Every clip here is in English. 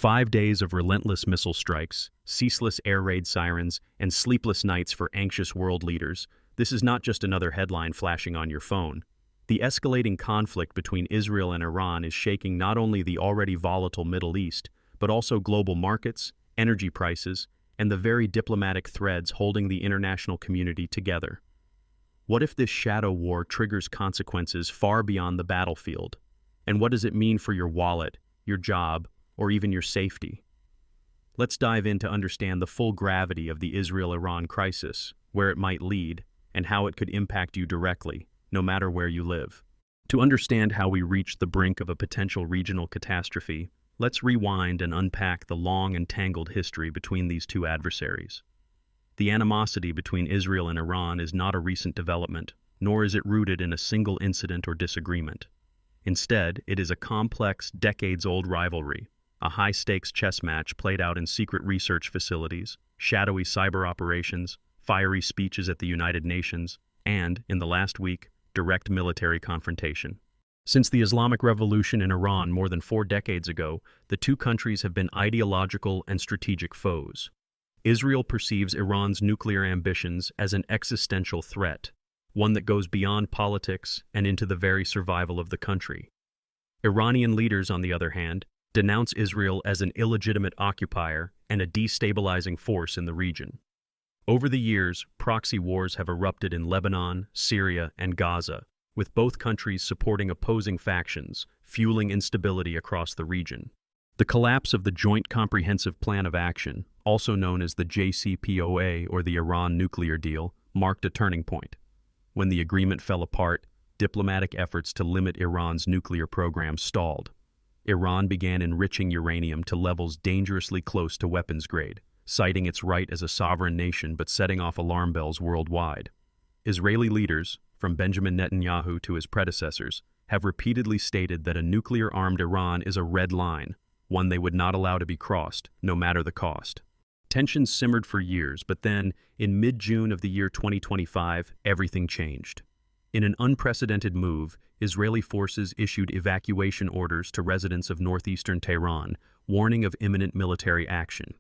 5 days of relentless missile strikes, ceaseless air raid sirens, and sleepless nights for anxious world leaders. This is not just another headline flashing on your phone. The escalating conflict between Israel and Iran is shaking not only the already volatile Middle East, but also global markets, energy prices, and the very diplomatic threads holding the international community together. What if this shadow war triggers consequences far beyond the battlefield? And what does it mean for your wallet, your job, or even your safety? Let's dive in to understand the full gravity of the Israel-Iran crisis, where it might lead, and how it could impact you directly, no matter where you live. To understand how we reached the brink of a potential regional catastrophe, let's rewind and unpack the long and tangled history between these two adversaries. The animosity between Israel and Iran is not a recent development, nor is it rooted in a single incident or disagreement. Instead, it is a complex, decades-old rivalry, a high-stakes chess match played out in secret research facilities, shadowy cyber operations, fiery speeches at the United Nations, and, in the last week, direct military confrontation. Since the Islamic Revolution in Iran more than 4 decades ago, the two countries have been ideological and strategic foes. Israel perceives Iran's nuclear ambitions as an existential threat, one that goes beyond politics and into the very survival of the country. Iranian leaders, on the other hand, denounce Israel as an illegitimate occupier and a destabilizing force in the region. Over the years, proxy wars have erupted in Lebanon, Syria, and Gaza, with both countries supporting opposing factions, fueling instability across the region. The collapse of the Joint Comprehensive Plan of Action, also known as the JCPOA or the Iran nuclear deal, marked a turning point. When the agreement fell apart, diplomatic efforts to limit Iran's nuclear program stalled. Iran began enriching uranium to levels dangerously close to weapons grade, citing its right as a sovereign nation but setting off alarm bells worldwide. Israeli leaders, from Benjamin Netanyahu to his predecessors, have repeatedly stated that a nuclear-armed Iran is a red line, one they would not allow to be crossed, no matter the cost. Tensions simmered for years, but then, in mid-June of the year 2025, everything changed. In an unprecedented move, Israeli forces issued evacuation orders to residents of northeastern Tehran, warning of imminent military action.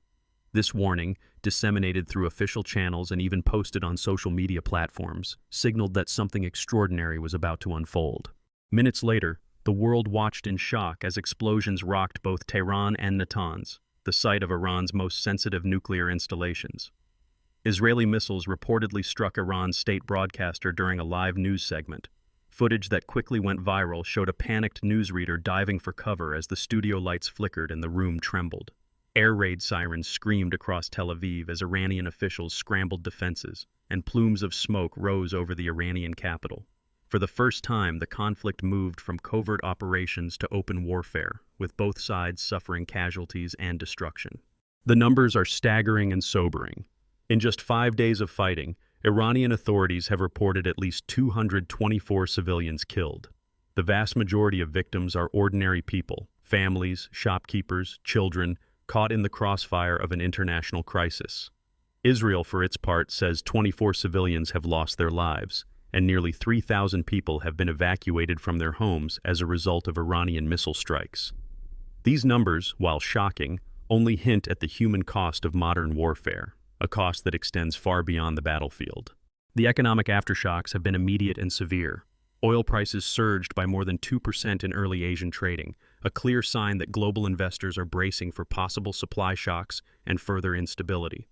This warning, disseminated through official channels and even posted on social media platforms, signaled that something extraordinary was about to unfold. Minutes later, the world watched in shock as explosions rocked both Tehran and Natanz, the site of Iran's most sensitive nuclear installations. Israeli missiles reportedly struck Iran's state broadcaster during a live news segment. Footage that quickly went viral showed a panicked newsreader diving for cover as the studio lights flickered and the room trembled. Air raid sirens screamed across Tel Aviv as Iranian officials scrambled defenses, and plumes of smoke rose over the Iranian capital. For the first time, the conflict moved from covert operations to open warfare, with both sides suffering casualties and destruction. The numbers are staggering and sobering. In just 5 days of fighting, Iranian authorities have reported at least 224 civilians killed. The vast majority of victims are ordinary people, families, shopkeepers, children, caught in the crossfire of an international crisis. Israel, for its part, says 24 civilians have lost their lives, and nearly 3,000 people have been evacuated from their homes as a result of Iranian missile strikes. These numbers, while shocking, only hint at the human cost of modern warfare, a cost that extends far beyond the battlefield. The economic aftershocks have been immediate and severe. Oil prices surged by more than 2% in early Asian trading, a clear sign that global investors are bracing for possible supply shocks and further instability.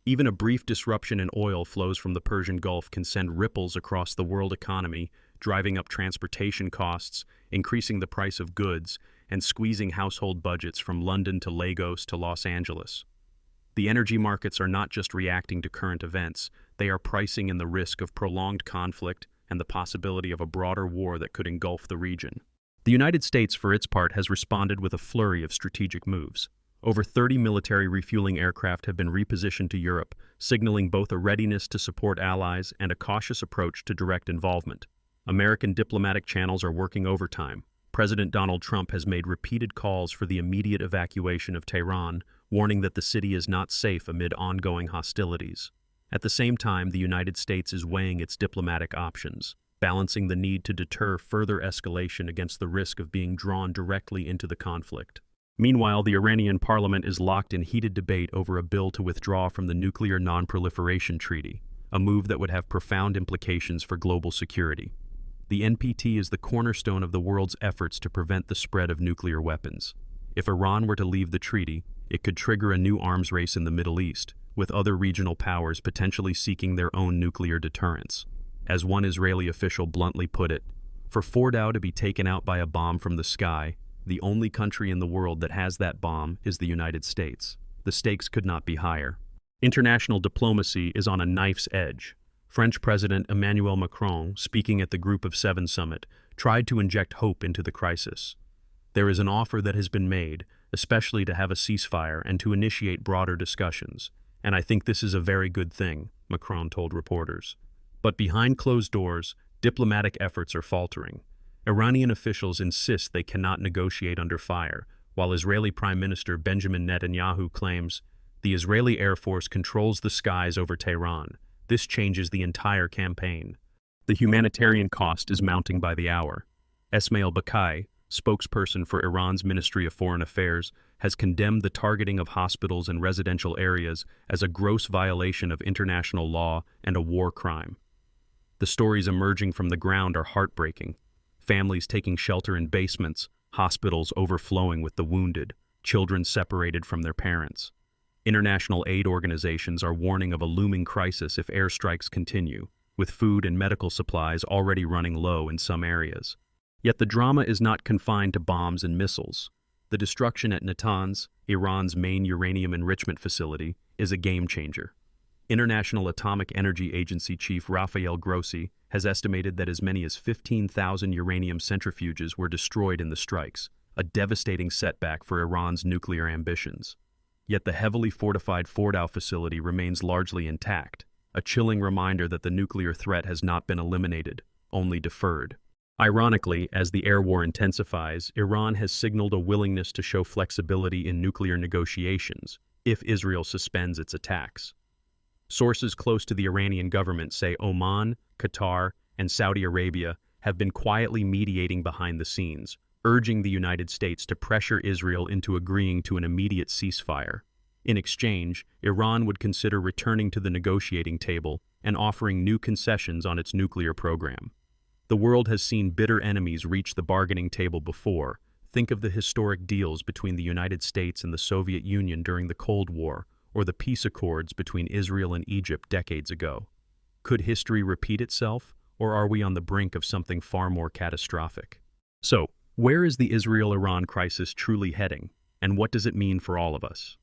Even a brief disruption in oil flows from the Persian Gulf can send ripples across the world economy, driving up transportation costs, increasing the price of goods, and squeezing household budgets from London to Lagos to Los Angeles. The energy markets are not just reacting to current events, they are pricing in the risk of prolonged conflict and the possibility of a broader war that could engulf the region. The United States, for its part, has responded with a flurry of strategic moves. Over 30 military refueling aircraft have been repositioned to Europe, signaling both a readiness to support allies and a cautious approach to direct involvement. American diplomatic channels are working overtime. President Donald Trump has made repeated calls for the immediate evacuation of Tehran, warning that the city is not safe amid ongoing hostilities. At the same time, the United States is weighing its diplomatic options, balancing the need to deter further escalation against the risk of being drawn directly into the conflict. Meanwhile, the Iranian parliament is locked in heated debate over a bill to withdraw from the Nuclear Non-Proliferation Treaty, a move that would have profound implications for global security. The NPT is the cornerstone of the world's efforts to prevent the spread of nuclear weapons. If Iran were to leave the treaty, it could trigger a new arms race in the Middle East, with other regional powers potentially seeking their own nuclear deterrence. As one Israeli official bluntly put it, for Fordow to be taken out by a bomb from the sky, the only country in the world that has that bomb is the United States. The stakes could not be higher. International diplomacy is on a knife's edge. French President Emmanuel Macron, speaking at the Group of Seven summit, tried to inject hope into the crisis. There is an offer that has been made, especially to have a ceasefire and to initiate broader discussions, and I think this is a very good thing, Macron told reporters. But behind closed doors, diplomatic efforts are faltering. Iranian officials insist they cannot negotiate under fire, while Israeli Prime Minister Benjamin Netanyahu claims, "The Israeli Air Force controls the skies over Tehran. This changes the entire campaign." The humanitarian cost is mounting by the hour. Esmail Bakai, spokesperson for Iran's Ministry of Foreign Affairs, has condemned the targeting of hospitals and residential areas as a gross violation of international law and a war crime. The stories emerging from the ground are heartbreaking. Families taking shelter in basements, hospitals overflowing with the wounded, children separated from their parents. International aid organizations are warning of a looming crisis if airstrikes continue, with food and medical supplies already running low in some areas. Yet the drama is not confined to bombs and missiles. The destruction at Natanz, Iran's main uranium enrichment facility, is a game-changer. International Atomic Energy Agency Chief Rafael Grossi has estimated that as many as 15,000 uranium centrifuges were destroyed in the strikes, a devastating setback for Iran's nuclear ambitions. Yet the heavily fortified Fordow facility remains largely intact, a chilling reminder that the nuclear threat has not been eliminated, only deferred. Ironically, as the air war intensifies, Iran has signaled a willingness to show flexibility in nuclear negotiations if Israel suspends its attacks. Sources close to the Iranian government say Oman, Qatar, and Saudi Arabia have been quietly mediating behind the scenes, urging the United States to pressure Israel into agreeing to an immediate ceasefire. In exchange, Iran would consider returning to the negotiating table and offering new concessions on its nuclear program. The world has seen bitter enemies reach the bargaining table before. Think of the historic deals between the United States and the Soviet Union during the Cold War, or the peace accords between Israel and Egypt decades ago. Could history repeat itself, or are we on the brink of something far more catastrophic? So, where is the Israel-Iran crisis truly heading, and what does it mean for all of us?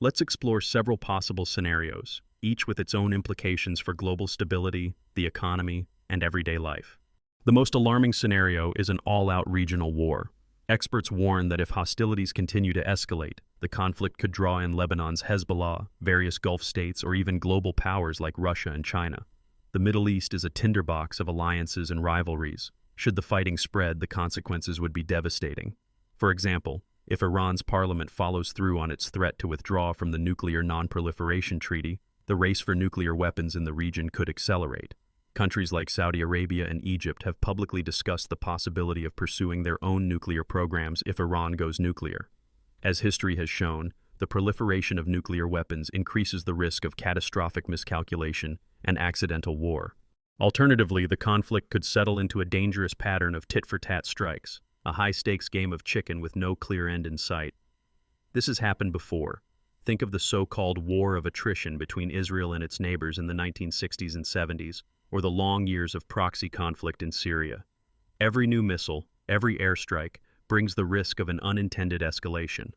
Let's explore several possible scenarios, each with its own implications for global stability, the economy, and everyday life. The most alarming scenario is an all-out regional war. Experts warn that if hostilities continue to escalate, the conflict could draw in Lebanon's Hezbollah, various Gulf states, or even global powers like Russia and China. The Middle East is a tinderbox of alliances and rivalries. Should the fighting spread, the consequences would be devastating. For example, if Iran's parliament follows through on its threat to withdraw from the Nuclear Non-Proliferation Treaty, the race for nuclear weapons in the region could accelerate. Countries like Saudi Arabia and Egypt have publicly discussed the possibility of pursuing their own nuclear programs if Iran goes nuclear. As history has shown, the proliferation of nuclear weapons increases the risk of catastrophic miscalculation and accidental war. Alternatively, the conflict could settle into a dangerous pattern of tit-for-tat strikes, a high-stakes game of chicken with no clear end in sight. This has happened before. Think of the so-called war of attrition between Israel and its neighbors in the 1960s and 70s, or the long years of proxy conflict in Syria. Every new missile, every airstrike, brings the risk of an unintended escalation.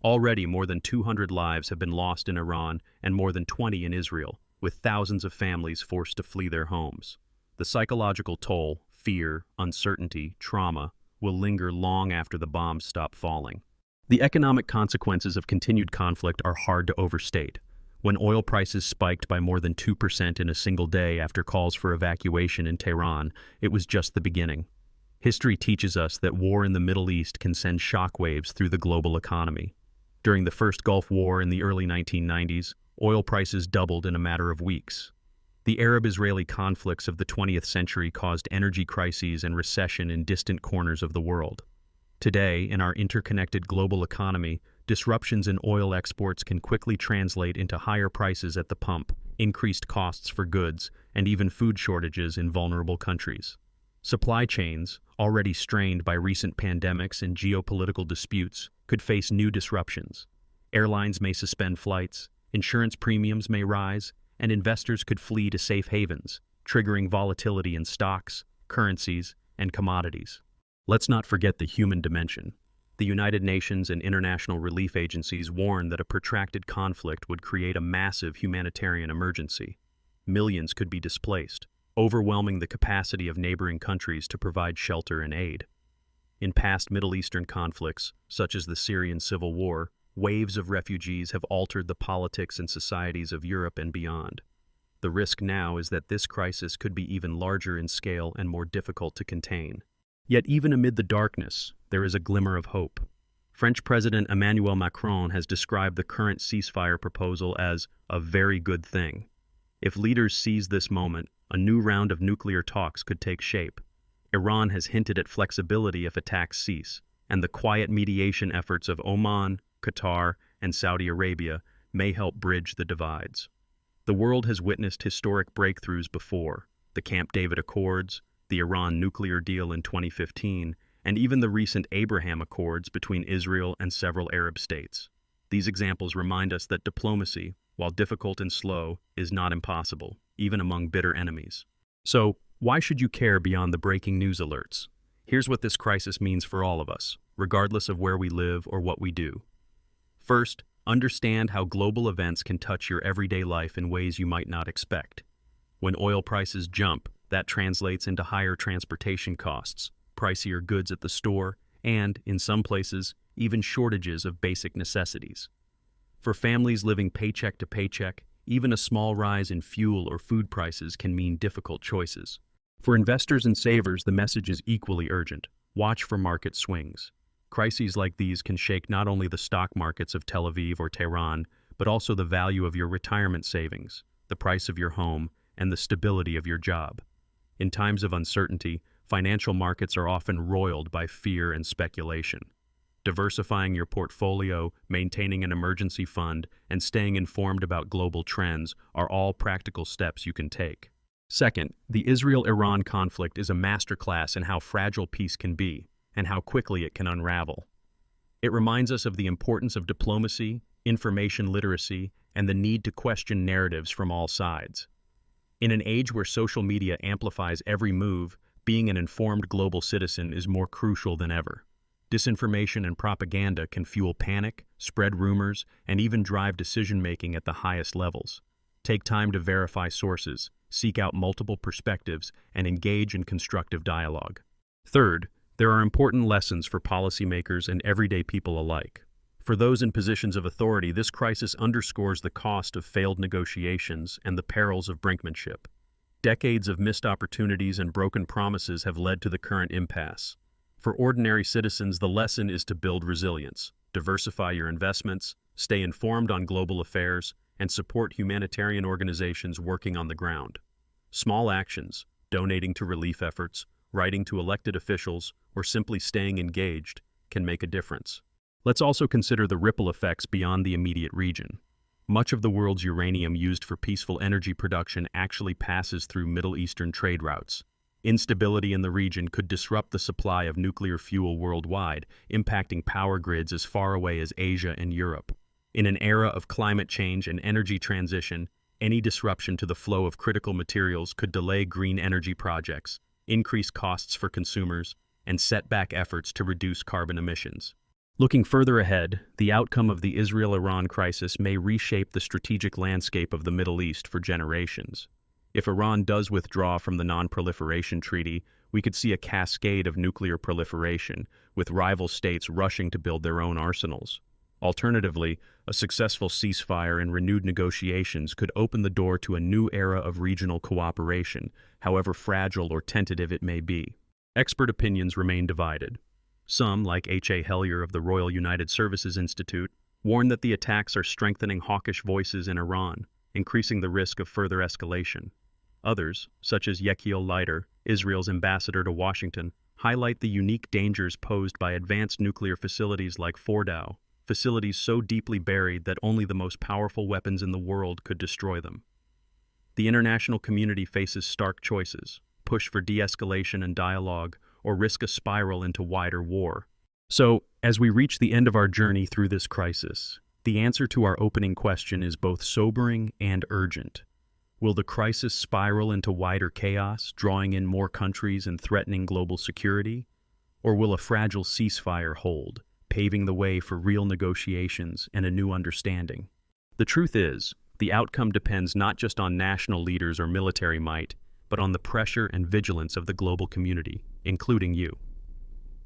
Already, more than 200 lives have been lost in Iran and more than 20 in Israel, with thousands of families forced to flee their homes. The psychological toll, fear, uncertainty, trauma, will linger long after the bombs stop falling. The economic consequences of continued conflict are hard to overstate. When oil prices spiked by more than 2% in a single day after calls for evacuation in Tehran, it was just the beginning. History teaches us that war in the Middle East can send shockwaves through the global economy. During the first Gulf War in the early 1990s, oil prices doubled in a matter of weeks. The Arab-Israeli conflicts of the 20th century caused energy crises and recession in distant corners of the world. Today, in our interconnected global economy, disruptions in oil exports can quickly translate into higher prices at the pump, increased costs for goods, and even food shortages in vulnerable countries. Supply chains, already strained by recent pandemics and geopolitical disputes, could face new disruptions. Airlines may suspend flights, insurance premiums may rise, and investors could flee to safe havens, triggering volatility in stocks, currencies, and commodities. Let's not forget the human dimension. The United Nations and international relief agencies warn that a protracted conflict would create a massive humanitarian emergency. Millions could be displaced, overwhelming the capacity of neighboring countries to provide shelter and aid. In past Middle Eastern conflicts, such as the Syrian civil war, waves of refugees have altered the politics and societies of Europe and beyond. The risk now is that this crisis could be even larger in scale and more difficult to contain. Yet even amid the darkness, there is a glimmer of hope. French President Emmanuel Macron has described the current ceasefire proposal as a very good thing. If leaders seize this moment, a new round of nuclear talks could take shape. Iran has hinted at flexibility if attacks cease, and the quiet mediation efforts of Oman, Qatar, and Saudi Arabia may help bridge the divides. The world has witnessed historic breakthroughs before: the Camp David Accords, the Iran nuclear deal in 2015, and even the recent Abraham Accords between Israel and several Arab states. These examples remind us that diplomacy, while difficult and slow, is not impossible, even among bitter enemies. So, why should you care beyond the breaking news alerts? Here's what this crisis means for all of us, regardless of where we live or what we do. First, understand how global events can touch your everyday life in ways you might not expect. When oil prices jump, that translates into higher transportation costs, pricier goods at the store, and, in some places, even shortages of basic necessities. For families living paycheck to paycheck, even a small rise in fuel or food prices can mean difficult choices. For investors and savers, the message is equally urgent. Watch for market swings. Crises like these can shake not only the stock markets of Tel Aviv or Tehran, but also the value of your retirement savings, the price of your home, and the stability of your job. In times of uncertainty, financial markets are often roiled by fear and speculation. Diversifying your portfolio, maintaining an emergency fund, and staying informed about global trends are all practical steps you can take. Second, the Israel-Iran conflict is a masterclass in how fragile peace can be and how quickly it can unravel. It reminds us of the importance of diplomacy, information literacy, and the need to question narratives from all sides. In an age where social media amplifies every move, being an informed global citizen is more crucial than ever. Disinformation and propaganda can fuel panic, spread rumors, and even drive decision-making at the highest levels. Take time to verify sources, seek out multiple perspectives, and engage in constructive dialogue. Third, there are important lessons for policymakers and everyday people alike. For those in positions of authority, this crisis underscores the cost of failed negotiations and the perils of brinkmanship. Decades of missed opportunities and broken promises have led to the current impasse. For ordinary citizens, the lesson is to build resilience, diversify your investments, stay informed on global affairs, and support humanitarian organizations working on the ground. Small actions, donating to relief efforts, writing to elected officials, or simply staying engaged, can make a difference. Let's also consider the ripple effects beyond the immediate region. Much of the world's uranium used for peaceful energy production actually passes through Middle Eastern trade routes. Instability in the region could disrupt the supply of nuclear fuel worldwide, impacting power grids as far away as Asia and Europe. In an era of climate change and energy transition, any disruption to the flow of critical materials could delay green energy projects, increase costs for consumers, and set back efforts to reduce carbon emissions. Looking further ahead, the outcome of the Israel-Iran crisis may reshape the strategic landscape of the Middle East for generations. If Iran does withdraw from the Non-Proliferation Treaty, we could see a cascade of nuclear proliferation, with rival states rushing to build their own arsenals. Alternatively, a successful ceasefire and renewed negotiations could open the door to a new era of regional cooperation, however fragile or tentative it may be. Expert opinions remain divided. Some, like H.A. Hellier of the Royal United Services Institute, warn that the attacks are strengthening hawkish voices in Iran, increasing the risk of further escalation. Others, such as Yechiel Leiter, Israel's ambassador to Washington, highlight the unique dangers posed by advanced nuclear facilities like Fordow, facilities so deeply buried that only the most powerful weapons in the world could destroy them. The international community faces stark choices: push for de-escalation and dialogue, or risk a spiral into wider war. So, as we reach the end of our journey through this crisis, the answer to our opening question is both sobering and urgent. Will the crisis spiral into wider chaos, drawing in more countries and threatening global security? Or will a fragile ceasefire hold, paving the way for real negotiations and a new understanding? The truth is, the outcome depends not just on national leaders or military might, but on the pressure and vigilance of the global community, including you.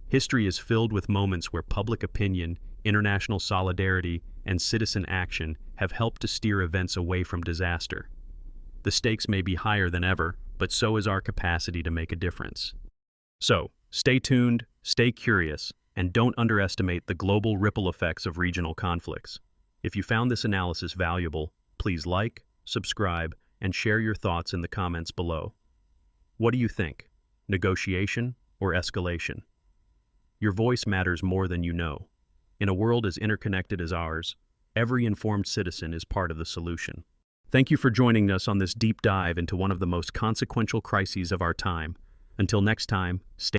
History is filled with moments where public opinion, international solidarity, and citizen action have helped to steer events away from disaster. The stakes may be higher than ever, but so is our capacity to make a difference. So, stay tuned, stay curious, and don't underestimate the global ripple effects of regional conflicts. If you found this analysis valuable, please like, subscribe, and share your thoughts in the comments below. What do you think? Negotiation or escalation? Your voice matters more than you know. In a world as interconnected as ours, every informed citizen is part of the solution. Thank you for joining us on this deep dive into one of the most consequential crises of our time. Until next time, stay